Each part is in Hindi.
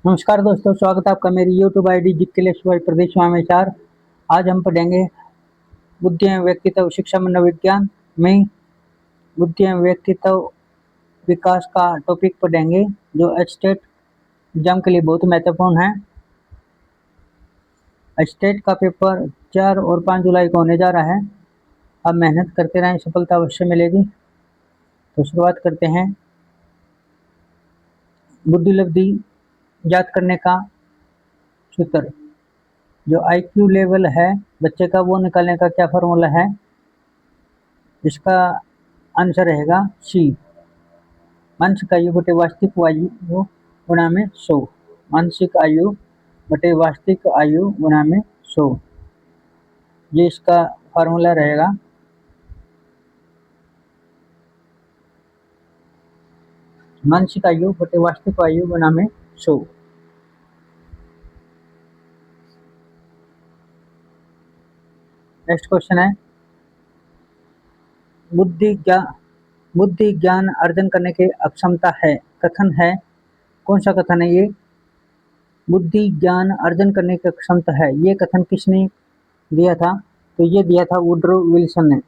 नमस्कार दोस्तों, स्वागत है आपका मेरी यूट्यूब आईडी जिक्किलेश्वर प्रदेश स्वामीचार। आज हम पढ़ेंगे बुद्धि एवं व्यक्तित्व शिक्षा मनोविज्ञान में बुद्धि एवं व्यक्तित्व विकास का टॉपिक पढ़ेंगे, जो स्टेट एग्जाम के लिए बहुत महत्वपूर्ण है। स्टेट का पेपर 4 और 5 जुलाई को होने जा रहा है। अब मेहनत करते रहें, सफलता अवश्य मिलेगी। तो शुरुआत करते हैं। बुद्धि लब्धि याद करने का सूत्र, जो IQ लेवल है बच्चे का, वो निकालने का क्या फॉर्मूला है? इसका आंसर रहेगा सी, मानसिक आयु बटे वास्तविक आयु गुणा में 100। मानसिक आयु बटे वास्तविक आयु गुणा में 100, ये इसका फार्मूला रहेगा। मानसिक आयु बटे वास्तविक आयु गुणा में 100। नेक्स्ट क्वेश्चन है, बुद्धि ज्ञान अर्जन करने की अक्षमता है। कथन है, कौन सा कथन है ये? बुद्धि ज्ञान अर्जन करने की क्षमता है, ये कथन किसने दिया था? तो ये दिया था वुड्रो विल्सन ने।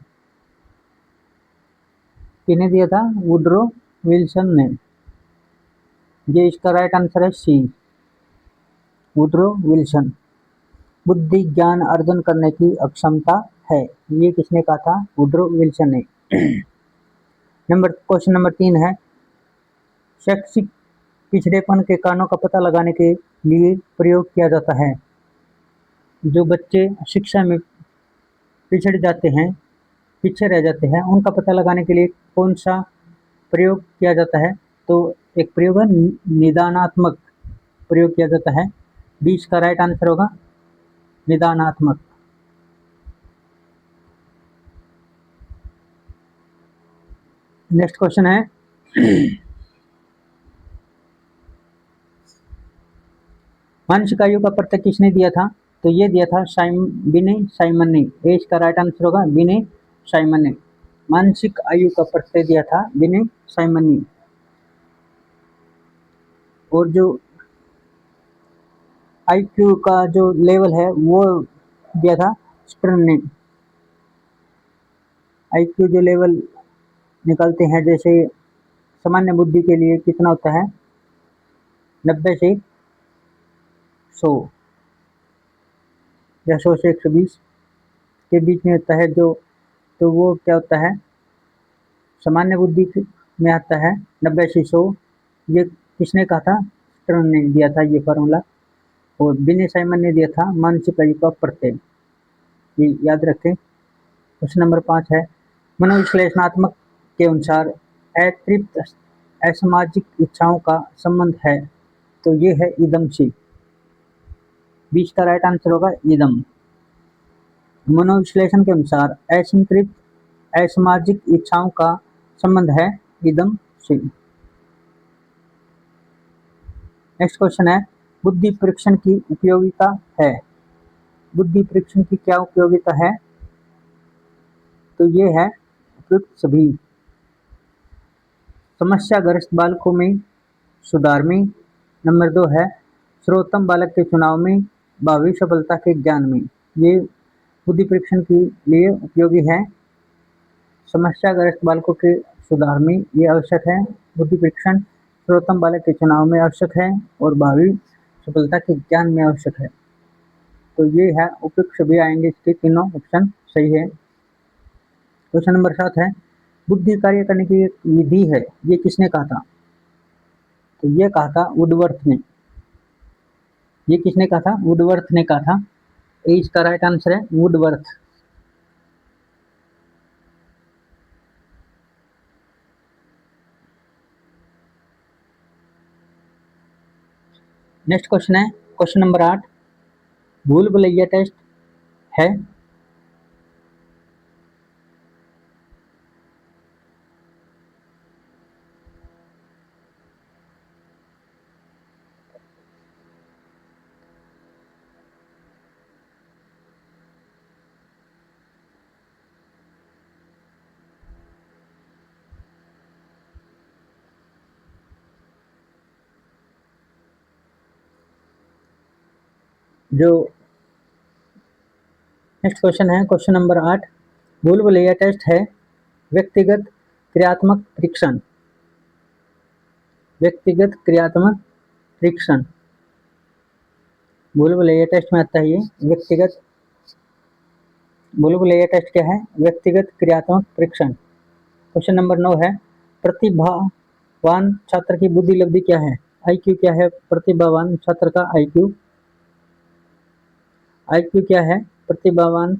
किसने दिया था? वुड्रो विल्सन ने। ये इसका राइट आंसर है सी, वुड्रो विल्सन। बुद्धि ज्ञान अर्जन करने की अक्षमता है, ये किसने कहा था? वुड्रो विल्सन ने। क्वेश्चन नंबर 3 है, शैक्षिक पिछड़ेपन के कारणों का पता लगाने के लिए प्रयोग किया जाता है। जो बच्चे शिक्षा में पिछड़ जाते हैं, पीछे रह जाते हैं, उनका पता लगाने के लिए कौन सा प्रयोग किया जाता है? तो एक प्रयोग है निदानात्मक प्रयोग किया जाता है। बी इसका राइट आंसर होगा, निदानात्मक। नेक्स्ट क्वेश्चन है, मानसिक आयु का प्रत्यय किसने दिया था? तो ये दिया था विनय साइमन ने। ए इसका राइट आंसर होगा, विनय साइमन ने। मानसिक आयु का प्रत्यय दिया था विनय साइमन ने। और जो IQ का जो लेवल है वो दिया था स्टर्न ने। IQ जो लेवल निकालते हैं, जैसे सामान्य बुद्धि के लिए कितना होता है? 90 से 100 या 100 से 120 के बीच में होता है जो, तो वो क्या होता है? सामान्य बुद्धि में आता है 90 से 100। ये किसने कहा था? स्टर्न ने दिया था ये फॉर्मूला। और विनय साइमन ने दिया था मानसिक आयु का प्रत्यय, ये याद रखें। क्वेश्चन नंबर 5 है, मनोविश्लेषणात्मक के अनुसार अतृप्त असामाजिक इच्छाओं का संबंध है। तो ये है इदम से। बीच का राइट आंसर होगा इदम। मनोविश्लेषण के अनुसार असंतृप्त असामाजिक इच्छाओं का संबंध है इदम से। नेक्स्ट क्वेश्चन है, बुद्धि परीक्षण की उपयोगिता है। बुद्धि परीक्षण की क्या उपयोगिता है? तो ये है उपयुक्त सभी। समस्याग्रस्त बालकों में सुधार में। नंबर 2 है, सर्वोत्तम बालक के चुनाव में, भावी सफलता के ज्ञान में। ये बुद्धि परीक्षण के लिए उपयोगी है। समस्याग्रस्त बालकों के सुधार में ये आवश्यक है बुद्धि परीक्षण, सर्वोत्तम बालक के चुनाव में आवश्यक है, और भावी सफलता के ज्ञान में आवश्यक है। तो ये है उपयुक्त सभी आएंगे, इसके तीनों ऑप्शन सही है। क्वेश्चन नंबर 7 है, बुद्धि कार्य करने की एक विधि है, ये किसने कहा था? तो ये कहा था वुडवर्थ ने। ये किसने कहा था? वुडवर्थ ने कहा था। ए इसका राइट आंसर है वुडवर्थ। नेक्स्ट क्वेश्चन है, क्वेश्चन नंबर 8, भूल भुलैया टेस्ट है। जो नेक्स्ट क्वेश्चन है, क्वेश्चन नंबर 8, भूल-भुलैया टेस्ट है व्यक्तिगत क्रियात्मक परीक्षण। व्यक्तिगत क्रियात्मक परीक्षण भूल-भुलैया टेस्ट में आता है। ये व्यक्तिगत भूल-भुलैया टेस्ट क्या है? व्यक्तिगत क्रियात्मक परीक्षण। क्वेश्चन नंबर 9 है, प्रतिभावान छात्र की बुद्धि लब्धि क्या है? आईक्यू क्या है प्रतिभावान छात्र का? आईक्यू आईक्यू क्या है प्रतिभावान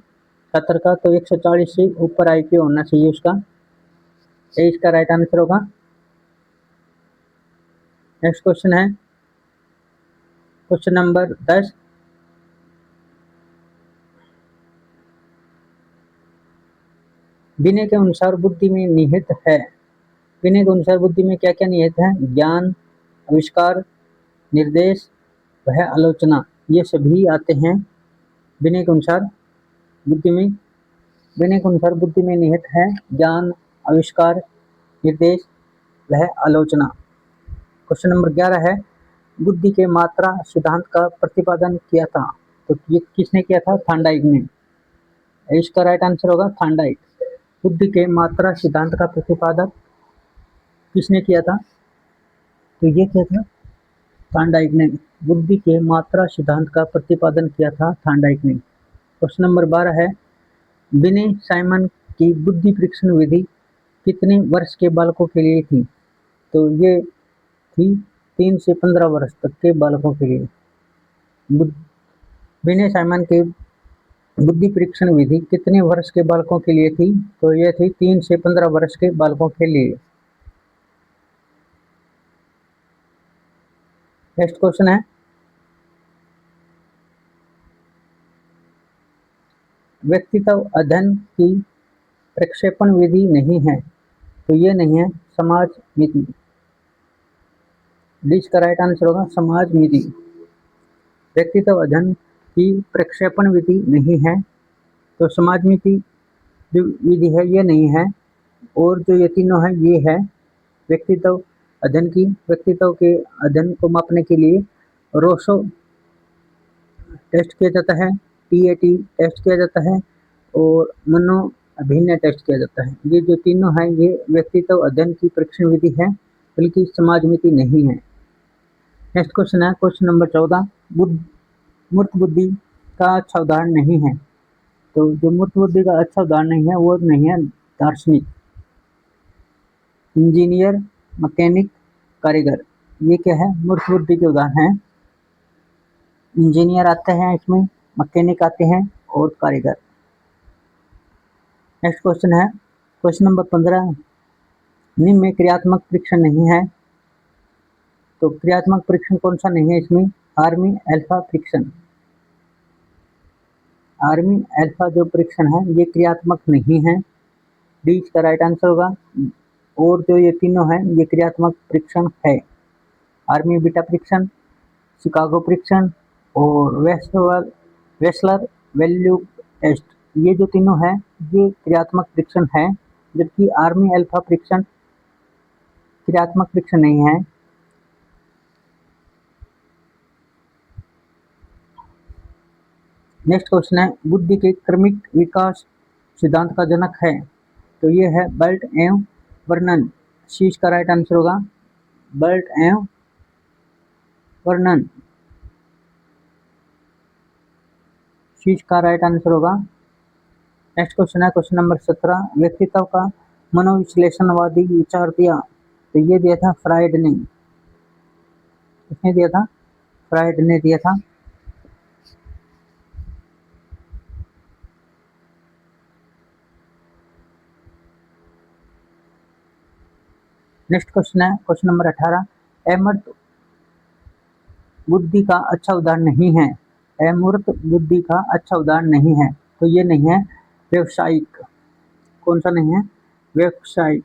छात्र का? तो 140 से ऊपर आईक्यू होना चाहिए उसका, ये इसका राइट आंसर होगा। नेक्स्ट क्वेश्चन है, क्वेश्चन नंबर 10, विनय के अनुसार बुद्धि में निहित है। विनय के अनुसार बुद्धि में क्या क्या निहित है? ज्ञान, आविष्कार, निर्देश, वह आलोचना, ये सभी आते हैं विनय के अनुसार बुद्धि में। विनय के अनुसार बुद्धि में निहित है ज्ञान, आविष्कार, निर्देश, वह आलोचना। क्वेश्चन नंबर 11 है, बुद्धि के मात्रा सिद्धांत का प्रतिपादन किया था। तो ये किसने किया था? थांडाइक ने, इसका राइट आंसर होगा थांडाइक। बुद्धि के मात्रा सिद्धांत का प्रतिपादन किसने किया था? तो ये क्या था? थांडाइक ने बुद्धि के मात्रा सिद्धांत का प्रतिपादन किया था, थांडाइक ने। क्वेश्चन नंबर 12 है, विनय साइमन की बुद्धि परीक्षण विधि कितने वर्ष के बालकों के लिए थी? तो ये थी 3 से 15 वर्ष तक के बालकों के लिए। विनय साइमन की बुद्धि परीक्षण विधि कितने वर्ष के बालकों के लिए थी? तो यह थी 3 से 15 वर्ष के बालकों के लिए। नेक्स्ट क्वेश्चन है, व्यक्तित्व अध्ययन की प्रक्षेपण विधि नहीं है। तो ये नहीं है समाज नीति, इसका राइट आंसर होगा समाज नीति। व्यक्तित्व अध्ययन की प्रक्षेपण विधि नहीं है, तो समाज नीति जो विधि है ये नहीं है। और जो ये तीनों है ये है व्यक्तित्व अध्ययन की। व्यक्तित्व के अध्ययन को मापने के लिए रोसो टेस्ट किया जाता है, टीएटी टेस्ट किया जाता है और मनो अभिनय टेस्ट किया जाता है। ये जो तीनों है ये व्यक्तित्व अध्ययन की परीक्षण विधि है, बल्कि समाज नीति नहीं है। नेक्स्ट क्वेश्चन है, क्वेश्चन नंबर 14, मूर्त बुद्धि का अच्छा उदाहरण नहीं है। तो जो मूर्त बुद्धि का अच्छा उदाहरण नहीं है वो नहीं है दार्शनिक, इंजीनियर, मैकेनिक, कारीगर। ये क्या है? मूर्त बुद्धि के उदाहरण है। इंजीनियर आते हैं इसमें, मैकेनिक आते हैं और कारीगर। नेक्स्ट क्वेश्चन है, क्वेश्चन नंबर 15, निम्न में क्रियात्मक परीक्षण नहीं है। तो क्रियात्मक परीक्षण कौन सा नहीं है इसमें? आर्मी अल्फा परीक्षण। आर्मी अल्फा जो परीक्षण है ये क्रियात्मक नहीं है, डी इसका राइट आंसर होगा। और जो ये तीनों हैं ये क्रियात्मक परीक्षण है। आर्मी बीटा परीक्षण, शिकागो परीक्षण और वेस्लर वैल्यू टेस्ट, ये जो तीनों हैं ये क्रियात्मक परीक्षण है, जबकि आर्मी अल्फा परीक्षण क्रियात्मक परीक्षण नहीं है। नेक्स्ट क्वेश्चन है, बुद्धि के क्रमिक विकास सिद्धांत का जनक है। तो ये है बर्ट एवं वर्नन, सी इसका राइट आंसर होगा। बर्ट एवं वर्नन, सी इसका राइट आंसर होगा। नेक्स्ट क्वेश्चन है, क्वेश्चन नंबर 17, व्यक्तित्व का मनोविश्लेषणवादी विचार दिया। तो ये दिया था फ्राइड ने। किसने दिया था? फ्राइड ने दिया था। नेक्स्ट क्वेश्चन है, क्वेश्चन नंबर 18, अमूर्त बुद्धि का अच्छा उदाहरण नहीं है। अमूर्त बुद्धि का अच्छा उदाहरण नहीं है, तो ये नहीं है व्यवसायिक। कौन सा नहीं है? व्यवसायिक।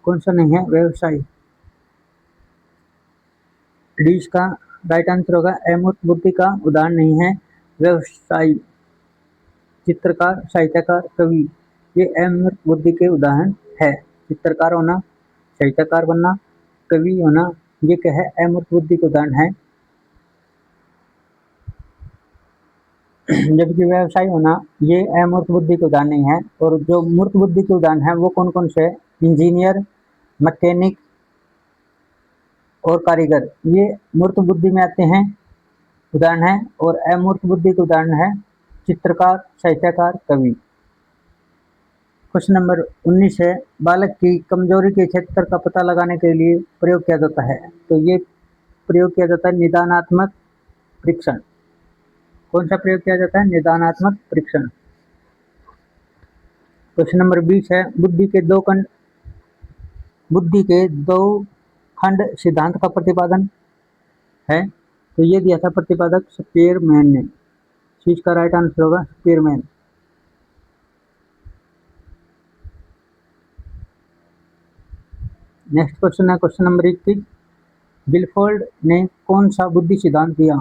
कौन सा नहीं है? व्यवसायिक, डी इसका राइट आंसर होगा। अमूर्त बुद्धि का उदाहरण नहीं है व्यवसायी। चित्रकार, साहित्यकार, कवि ये अमूर्त बुद्धि के उदाहरण है। चित्रकार होना, साहित्यकार बनना, कवि होना, ये क्या है? अमूर्त बुद्धि के उदाहरण है। जबकि व्यवसाय होना ये अमूर्त बुद्धि के उदाहरण नहीं है। और जो मूर्त बुद्धि के उदाहरण है वो कौन कौन से है? इंजीनियर, मैकेनिक और कारीगर, ये मूर्त बुद्धि में आते हैं, उदाहरण है। और अमूर्त बुद्धि के उदाहरण है चित्रकार, साहित्यकार, कवि। क्वेश्चन नंबर 19 है, बालक की कमजोरी के क्षेत्र का पता लगाने के लिए प्रयोग किया जाता है। तो ये प्रयोग किया जाता है निदानात्मक परीक्षण। कौन सा प्रयोग किया जाता है? निदानात्मक परीक्षण। क्वेश्चन नंबर 20 है, बुद्धि के दो खंड सिद्धांत का प्रतिपादन है। तो ये दिया था प्रतिपादक स्पीयरमैन ने। चीज का राइट आंसर होगा स्पीयरमैन। नेक्स्ट क्वेश्चन है क्वेश्चन नंबर 21, गिलफोर्ड ने कौन सा बुद्धि सिद्धांत दिया?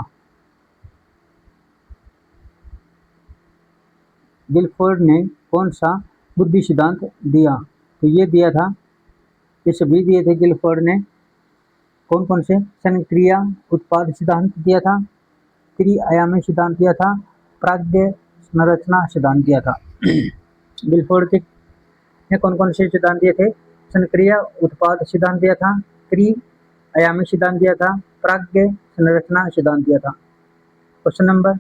गिलफोर्ड ने कौन सा बुद्धि सिद्धांत दिया? तो ये दिया था, ये सभी दिए थे गिलफोर्ड ने। कौन कौन से? संक्रिया उत्पाद सिद्धांत दिया था, त्रिआयामी सिद्धांत दिया था, प्राज्ञ संरचना सिद्धांत दिया था। गिलफोर्ड के ने कौन कौन से सिद्धांत दिए थे? संक्रिया उत्पाद सिद्धांत दिया था, त्रिआयामी सिद्धांत दिया था, प्राज्ञ संरचना सिद्धांत दिया था। क्वेश्चन नंबर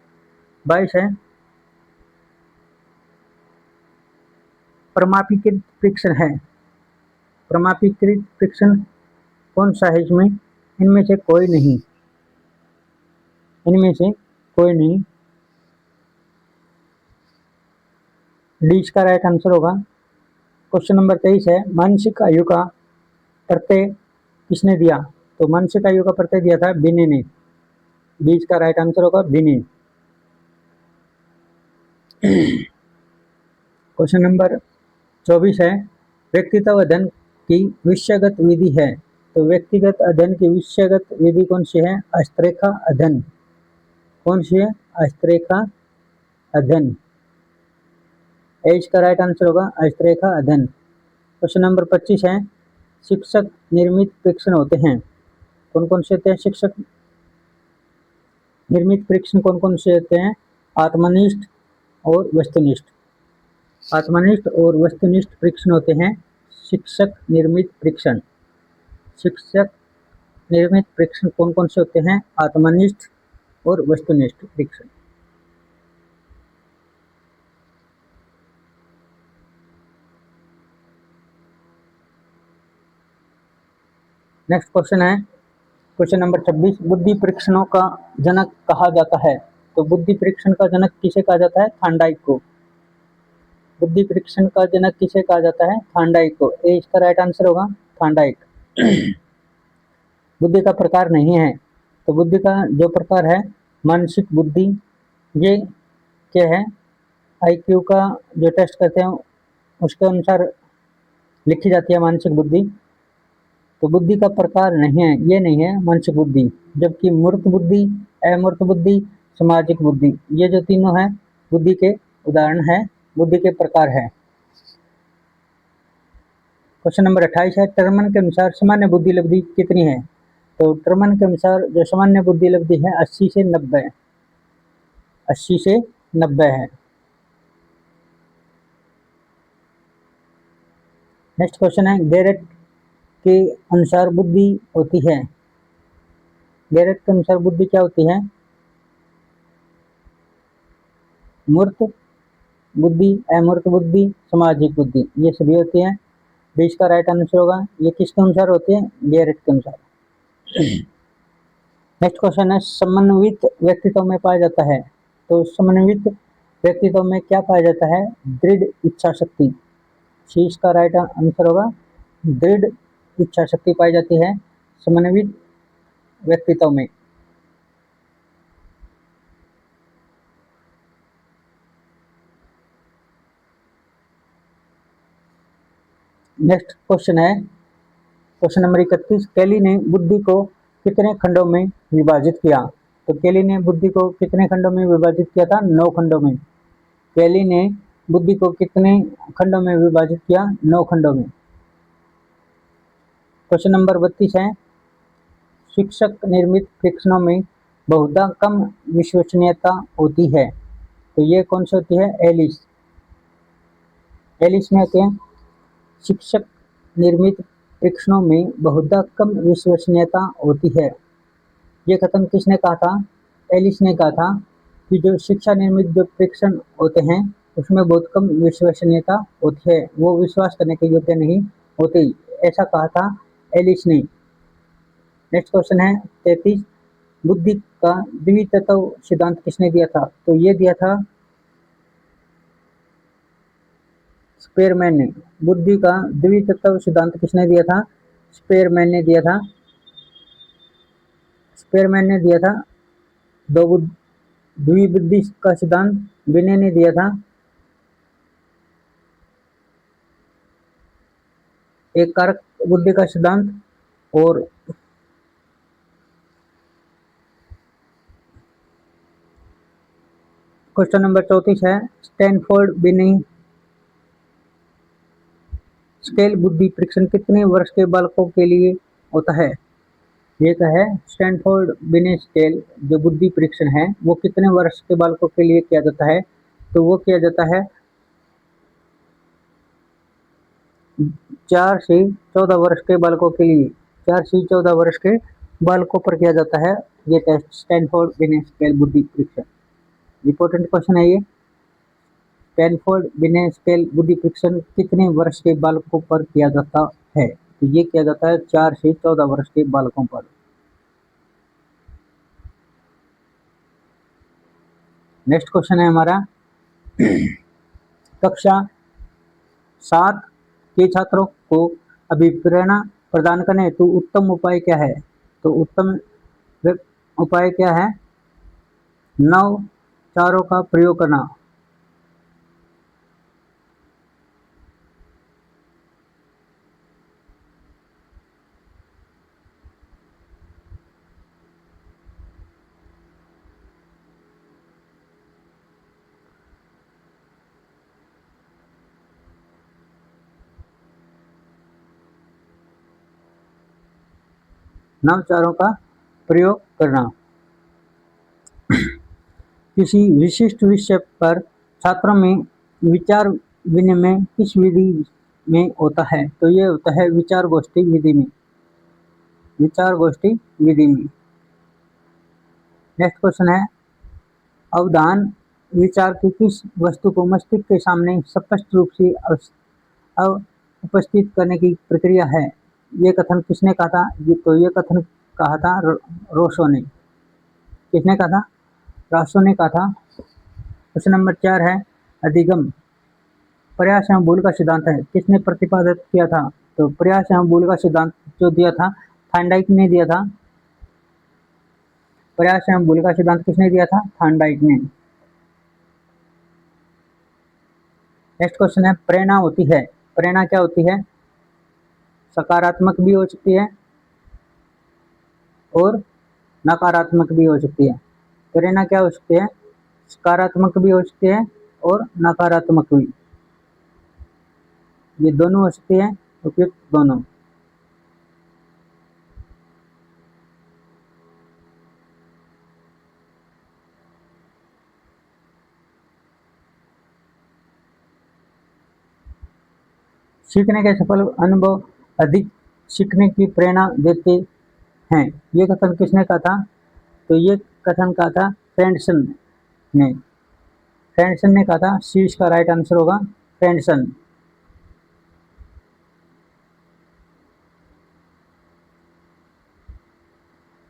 22 है, परमापीकृत परीक्षण है। परमापीकृत परीक्षण कौन सा है इसमें? इनमें से कोई नहीं, इनमें से कोई नहीं। डी का राइट आंसर होगा। क्वेश्चन नंबर 23 है, मानसिक आयु का प्रत्यय किसने दिया? तो मानसिक आयु का प्रत्यय दिया था बिने ने। डी का राइट आंसर होगा बिने। क्वेश्चन नंबर 24 है, व्यक्तित्व अध्ययन की विषयगत विधि है। तो व्यक्तिगत अध्ययन की विषयगत विधि कौन सी है? हस्तरेखा अध्ययन। कौन सी है? हस्तरेखा अध्ययन। एज का राइट आंसर होगा हस्तरेखा अध्ययन। क्वेश्चन नंबर 25 है, शिक्षक निर्मित परीक्षण होते हैं। कौन कौन से होते हैं शिक्षक निर्मित परीक्षण? कौन कौन से होते हैं? आत्मनिष्ठ और वस्तुनिष्ठ। आत्मनिष्ठ और वस्तुनिष्ठ परीक्षण होते हैं शिक्षक निर्मित परीक्षण। शिक्षक निर्मित परीक्षण कौन कौन से होते हैं? आत्मनिष्ठ और वस्तुनिष्ठ परीक्षण। नेक्स्ट क्वेश्चन है क्वेश्चन नंबर 26, बुद्धि परीक्षणों का जनक कहा जाता है। तो बुद्धि परीक्षण का जनक किसे कहा जाता है? थांडाइक को। बुद्धि परीक्षण का जनक किसे कहा जाता है? थांडाइक को। ए इसका राइट आंसर होगा थांडाइक। बुद्धि का प्रकार नहीं है। तो बुद्धि का जो प्रकार है मानसिक बुद्धि, ये क्या है? आईक्यू का जो टेस्ट करते हैं उसके अनुसार लिखी जाती है मानसिक बुद्धि। तो बुद्धि का प्रकार नहीं है, ये नहीं है मानसिक बुद्धि। जबकि मूर्त बुद्धि, अमूर्त बुद्धि, सामाजिक बुद्धि, ये जो तीनों है बुद्धि के उदाहरण है, बुद्धि के प्रकार है। क्वेश्चन नंबर 28 है, टर्मन के अनुसार सामान्य बुद्धि लब्धि कितनी है? तो टर्मन के अनुसार जो सामान्य बुद्धि लब्धि है 80 से 90, 80 से 90 है। नेक्स्ट क्वेश्चन है, गैरेट के अनुसार बुद्धि होती है। गैरेट के अनुसार बुद्धि क्या होती है? मूर्त बुद्धि, अमूर्त बुद्धि, सामाजिक बुद्धि, ये सभी होती है। बीच का राइट आंसर होगा। ये किसके अनुसार होती है? गैरेट के अनुसार। नेक्स्ट क्वेश्चन है, समन्वित व्यक्तित्व में पाया जाता है। तो समन्वित व्यक्तित्व में क्या पाया जाता है? दृढ़ इच्छा शक्ति। शीश का राइट आंसर होगा दृढ़ इच्छा शक्ति पाई जाती है समन्वित व्यक्तित्व में। नेक्स्ट क्वेश्चन है क्वेश्चन नंबर 31, केली ने बुद्धि को कितने खंडों में विभाजित किया? तो केली ने बुद्धि को कितने खंडों में विभाजित किया था? 9 खंडों में। कैली ने बुद्धि को कितने खंडों में विभाजित किया? 9 खंडों में। क्वेश्चन नंबर 32 है, शिक्षक निर्मित परीक्षणों में बहुधा कम विश्वसनीयता होती है, तो ये कौन सी होती है? एलिस। एलिस में होते हैं शिक्षक निर्मित परीक्षणों में बहुधा कम विश्वसनीयता होती है। ये कथन किसने कहा था? एलिस ने कहा था कि जो शिक्षा निर्मित जो परीक्षण होते हैं उसमें बहुत कम विश्वसनीयता होती है, वो विश्वास करने के योग्य नहीं होते, ऐसा कहा था एलिस ने। नेक्स्ट क्वेश्चन है 33, बुद्धि का द्वितत्व सिद्धांत किसने दिया था? तो ये दिया था स्पेयरमैन ने। बुद्धि का द्वितत्व सिद्धांत किसने दिया था? स्पेयरमैन ने दिया था। स्पेयरमैन ने दिया था। द्विबुद्धि का सिद्धांत बिने ने दिया था। एक कारक बुद्धि का सिद्धांत और क्वेश्चन नंबर 34 है, स्टैनफोर्ड बिने स्केल बुद्धि परीक्षण कितने वर्ष के बालकों के लिए होता है? ये क्या है? स्टैनफोर्ड बिने स्केल जो बुद्धि परीक्षण है वो कितने वर्ष के बालकों के लिए किया जाता है? तो वो किया जाता है 4 से 14 वर्ष के बालकों के लिए। 4 से 14 वर्ष के बालकों पर किया जाता है ये टेस्ट, स्टैनफोर्ड बिने स्केल बुद्धि परीक्षण। इंपॉर्टेंट क्वेश्चन है ये। स्टैनफोर्ड बिने स्केल बुद्धि परीक्षण कितने वर्ष के बालकों पर किया जाता है? तो ये किया जाता है 4 से 14 वर्ष के बालकों पर। नेक्स्ट क्वेश्चन है हमारा कक्षा 7 के छात्रों को अभिप्रेरणा प्रदान करने हेतु उत्तम उपाय क्या है? तो उत्तम उपाय क्या है? नवाचारों का प्रयोग करना। नवाचारों का प्रयोग करना। किसी विशिष्ट विषय पर छात्रों में विचार विनिमय किस विधि में होता है? तो ये होता है विचार गोष्ठी विधि में। विचार गोष्ठी विधि में। नेक्स्ट क्वेश्चन है अवधान विचार की किस वस्तु को मस्तिष्क के सामने स्पष्ट रूप से उपस्थित करने की प्रक्रिया है? ये कथन किसने कहा था? तो ये कथन कहा था रोसो ने। किसने कहा था? रोसो ने कहा था। क्वेश्चन नंबर 4 है अधिगम प्रयास एवं भूल का सिद्धांत है किसने प्रतिपादित किया था? तो प्रयास एवं भूल का सिद्धांत जो दिया था थार्नडाइक ने दिया था। प्रयास एवं भूल का सिद्धांत किसने दिया था? थार्नडाइक ने। नेक्स्ट क्वेश्चन है प्रेरणा होती है, प्रेरणा क्या होती है? सकारात्मक भी हो सकती है और नकारात्मक भी हो सकती है। प्रेरणा क्या हो सकती है? सकारात्मक भी हो सकती है और नकारात्मक भी, ये दोनों हो सकती है, उपयुक्त दोनों। सीखने के सफल अनुभव अधिक सीखने की प्रेरणा देते हैं, ये कथन किसने कहा था? तो ये कथन कहा था फ्रेंडसन ने। फ्रेंडसन ने कहा था। सी इसका राइट आंसर होगा, फ्रेंडसन।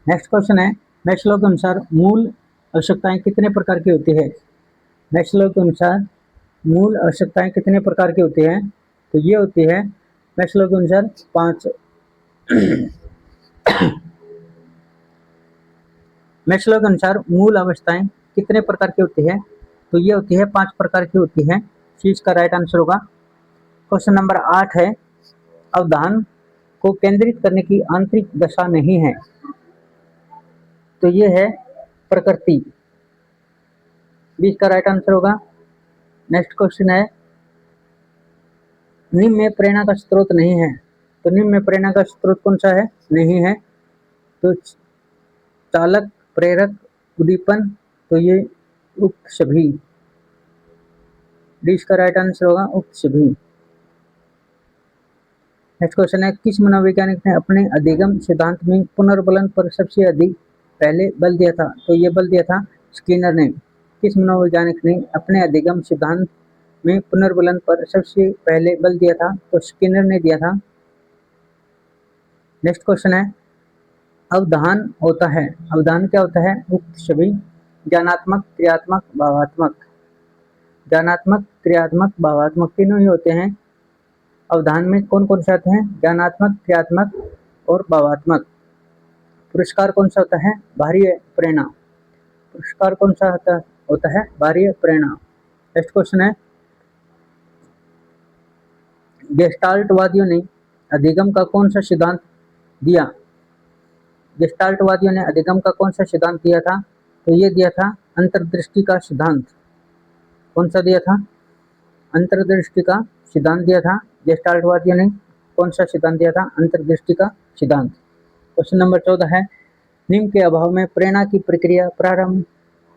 नेक्स्ट क्वेश्चन है मैस्लो के अनुसार मूल आवश्यकताएं कितने प्रकार की होती है? मैस्लो के अनुसार मूल आवश्यकताएं कितने प्रकार की होती हैं? तो ये होती है मैस्लो के अनुसार 5। मैस्लो के अनुसार मूल आवश्यकताएं कितने प्रकार की होती है? तो ये होती है 5 प्रकार की होती है। सी इसका राइट आंसर होगा। क्वेश्चन नंबर 8 है अवधान को केंद्रित करने की आंतरिक दशा नहीं है, तो ये है प्रकृति। 20 का राइट आंसर होगा नेक्स्ट क्वेश्चन है, निम्न में प्रेरणा का स्रोत नहीं है। तो निम्न में प्रेरणा का स्रोत कौन सा है? नहीं है। तो चालक, प्रेरक, उद्दीपन, तो ये उक्त सभी। डी इसका राइट आंसर होगा उक्त सभी। नेक्स्ट क्वेश्चन है, किस मनोवैज्ञानिक ने अपने अधिगम सिद्धांत में पुनर्बलन पर सबसे अधिक पहले बल दिया था? तो ये बल दिया था स्किनर ने। किस मनोवैज्ञानिक ने अपने अधिगम सिद्धांत में पुनर्बलन पर सबसे पहले बल दिया था? तो स्किनर ने दिया था। नेक्स्ट क्वेश्चन है, अवधान होता है। अवधान क्या होता है? उक्त सभी। ज्ञानात्मक, क्रियात्मक, भावात्मक। ज्ञानात्मक, क्रियात्मक, भावात्मक तीनों ही होते हैं। अवधान में कौन कौन से आते हैं? ज्ञानात्मक, क्रियात्मक और भावात्मक। पुरस्कार कौन सा होता है? बाह्य प्रेरणा। पुरस्कार कौन सा होता है? बाह्य प्रेरणा। नेक्स्ट क्वेश्चन है, गेस्टाल्टवादियों ने अधिगम का कौन सा सिद्धांत दिया? गेस्टाल्टवादियों ने अधिगम का कौन सा सिद्धांत दिया था? तो ये दिया था अंतर्दृष्टि का सिद्धांत। कौन सा दिया था? अंतर्दृष्टि का सिद्धांत दिया था। गेस्टाल्टवादियों ने कौन सा सिद्धांत दिया था? अंतर्दृष्टि का सिद्धांत। क्वेश्चन नंबर 14 है, निम्न के अभाव में प्रेरणा की प्रक्रिया प्रारंभ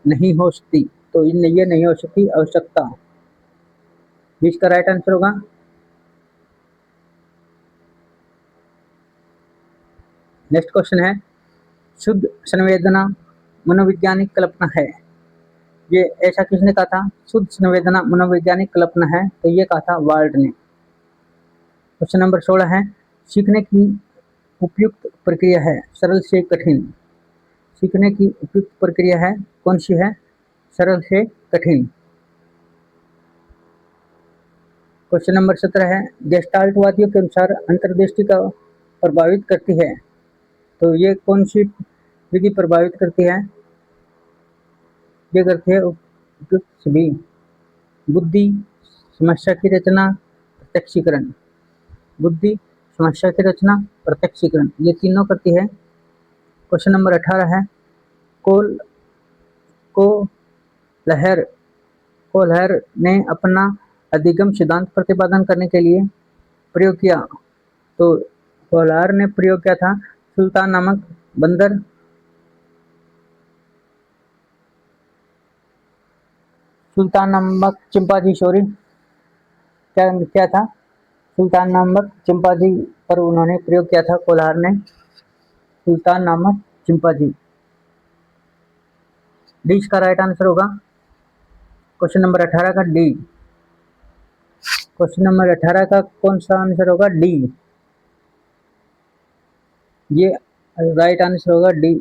नहीं हो सकती। तो ये नहीं हो सकती आवश्यकता। इसका राइट आंसर होगा। नेक्स्ट क्वेश्चन है, शुद्ध संवेदना मनोवैज्ञानिक कल्पना है। ये ऐसा किसने कहा था? शुद्ध संवेदना मनोवैज्ञानिक कल्पना है। तो ये कहा था वाल्ट ने। क्वेश्चन नंबर 16 है, सीखने की उपयुक्त प्रक्रिया है सरल से कठिन। सीखने की उपयुक्त प्रक्रिया है कौन सी है? सरल से कठिन। क्वेश्चन नंबर 17 है, गेस्टाल्टवादियों के अनुसार अंतर्दृष्टि का प्रभावित करती है। तो ये कौन सी विधि प्रभावित करती है? ये करती है उपयुक्त सभी। बुद्धि, समस्या की रचना, प्रत्यक्षीकरण। बुद्धि, समस्या की रचना, प्रत्यक्षीकरण, ये तीनों करती है। क्वेश्चन नंबर 18 है, कोल को लहर कोलहर ने अपना अधिगम सिद्धांत प्रतिपादन करने के लिए प्रयोग किया। तो कोलहर ने प्रयोग किया था सुल्तान नामक बंदर। सुल्तान नामक चिंपांजी, सॉरी, क्या क्या था? सुल्तान नामक चिंपांजी पर उन्होंने प्रयोग किया था कोलहर ने। सुल्तान नामक चिंपांजी। डी इसका राइट आंसर होगा। क्वेश्चन नंबर 18 का डी। क्वेश्चन नंबर 18 का कौन सा आंसर होगा? डी। ये राइट आंसर होगा डी।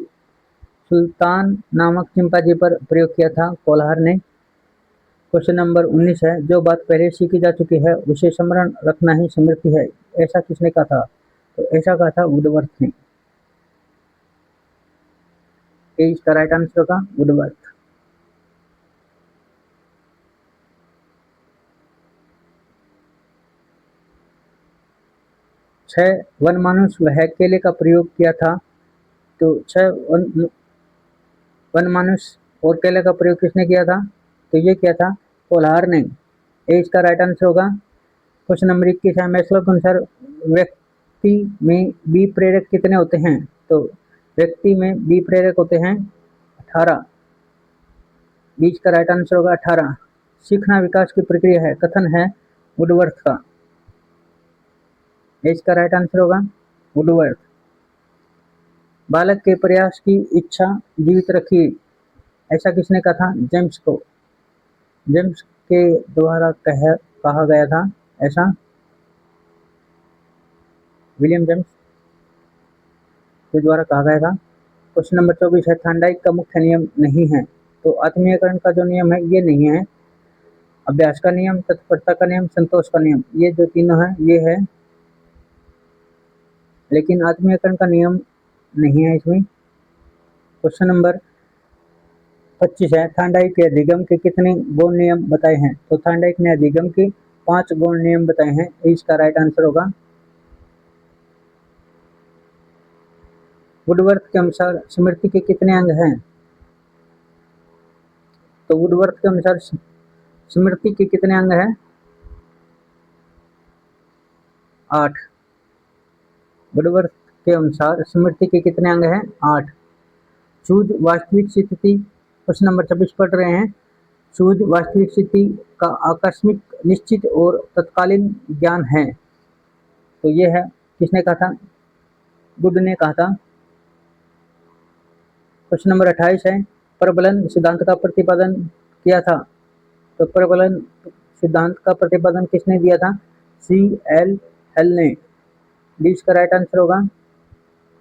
सुल्तान नामक चिंपांजी पर प्रयोग किया था कोलहर ने। क्वेश्चन नंबर 19 है, जो बात पहले सीखी जा चुकी है उसे स्मरण रखना ही स्मृति है। ऐसा किसने कहा था? तो ऐसा कहा था वुडवर्थ ने। इसका राइट आंसर होगा वुडवर्थ। छह वन मानुष वह केले का प्रयोग किया था। तो छह वन मानुष और केले का प्रयोग किसने किया था? तो ये किया था कोलहर ने। इसका राइट आंसर होगा। क्वेश्चन नंबर 21 है, मैस्लो के अनुसार व्यक्ति में बी प्रेरक कितने होते हैं? तो व्यक्ति में बी प्रेरक होते हैं 18। बीच का राइट आंसर होगा 18। सीखना विकास की प्रक्रिया है कथन है वुडवर्थ का। इसका राइट आंसर होगा वुडवर्थ। बालक के प्रयास की इच्छा जीवित रखी, ऐसा किसने कहा था? जेम्स को। जेम्स के द्वारा कहा गया था ऐसा। विलियम जेम्स के द्वारा कहा गया था। क्वेश्चन नंबर 24 है, थॉर्नडाइक का मुख्य नियम नहीं है। तो आत्मीयकरण का जो नियम है ये नहीं है। अभ्यास का नियम, तत्परता का नियम, संतोष का नियम, ये जो तीनों है ये है, लेकिन आत्मीयकरण का नियम नहीं है इसमें। क्वेश्चन नंबर 25 है, थॉर्नडाइक के अधिगम के कितने गौण नियम बताए हैं? तो थॉर्नडाइक ने अधिगम के 5 गौण नियम बताए हैं। इसका राइट आंसर होगा। वुडवर्थ के अनुसार स्मृति के कितने अंग हैं? तो वुडवर्थ के अनुसार स्मृति के कितने अंग हैं? 8। वुडवर्थ के अनुसार स्मृति के कितने अंग हैं? 8। चूज वास्तविक स्थिति, प्रश्न नंबर 26 पढ़ रहे हैं। चूज वास्तविक स्थिति का आकस्मिक, निश्चित और तत्कालीन ज्ञान है। तो ये है, किसने कहा था? गुड ने कहा था। प्रश्न नंबर 28 है, प्रबलन सिद्धांत का प्रतिपादन किया था। तो प्रबलन सिद्धांत का प्रतिपादन किसने दिया था? C.L. हेल ने। डी इसका राइट आंसर होगा।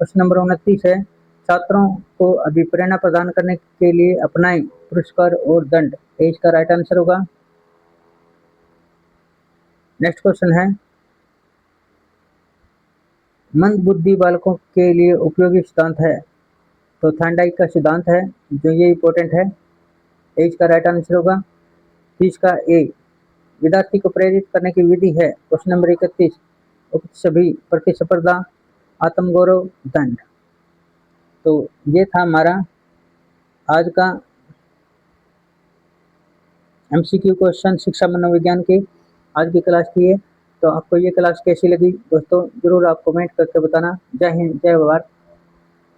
प्रश्न नंबर 29 है, छात्रों को अभिप्रेरणा प्रदान करने के लिए अपनाएं पुरस्कार और दंड। ए इसका राइट आंसर होगा। नेक्स्ट क्वेश्चन है, मंद बुद्धि बालकों के लिए उपयोगी सिद्धांत है। तो थॉर्नडाइक का सिद्धांत है, जो ये इंपॉर्टेंट है। ए इसका राइट आंसर होगा। 30 का ए, विद्यार्थी को प्रेरित करने की विधि है। क्वेश्चन नंबर 31, उक्त सभी प्रतिस्पर्धा, आत्मगौरव, दंड। तो ये था हमारा आज का MCQ क्वेश्चन शिक्षा मनोविज्ञान की आज की क्लास की है। तो आपको ये क्लास कैसी लगी दोस्तों, जरूर आप कमेंट करके बताना। जय हिंद, जय भारत,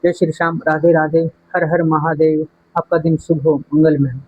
जय श्री श्याम, राधे राधे, हर हर महादेव। आपका दिन शुभ हो, मंगलमय हो।